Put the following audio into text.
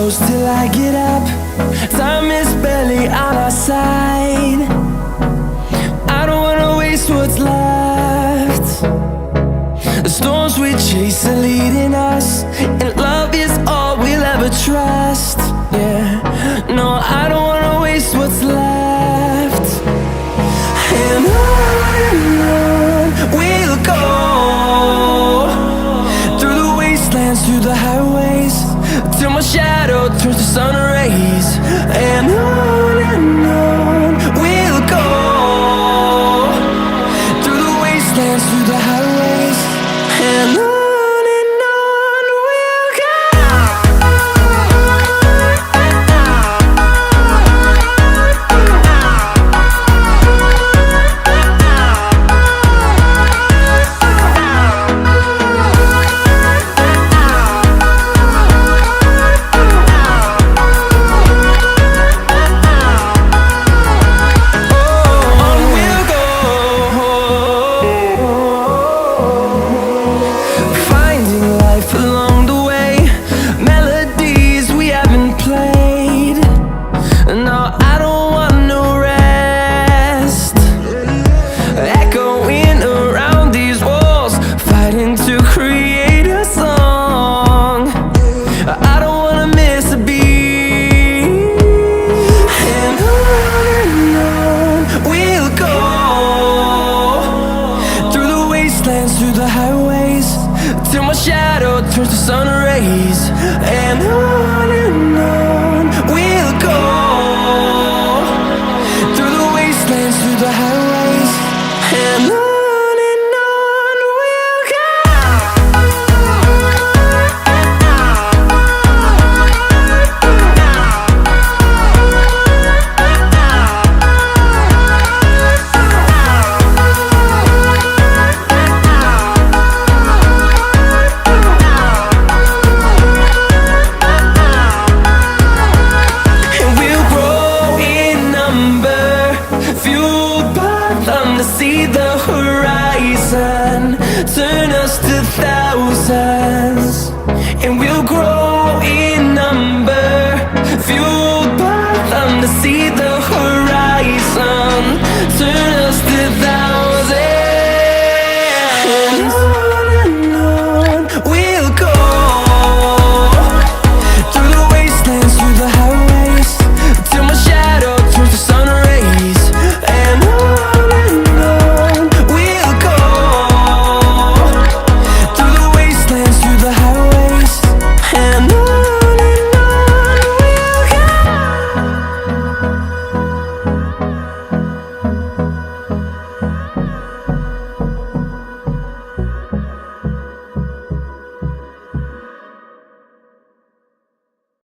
close till I get up. Time is barely on our side. I don't wanna waste what's left. The storms we chase are leading us, and love is all we'll ever trust. Yeah, no, I don't wanna waste what's left. And on we'll go, through the wastelands, through the highways, till my shadow turns to sun rays. And on we'll go, through the wastelands, through the highways, and on we'll go. Along the way, melodies we haven't played. No, I don't want no rest. Echoing around these walls, fighting to create a song. I don't wanna miss a beat. And on we'll go, through the wastelands, through the highways, till my shadow turns to sun rays. And on we'll go, through the wastelands, through the highways, and on we'll go. See the horizon turn us to thousands, and we'll grow in number, fueled by them to see the horizon.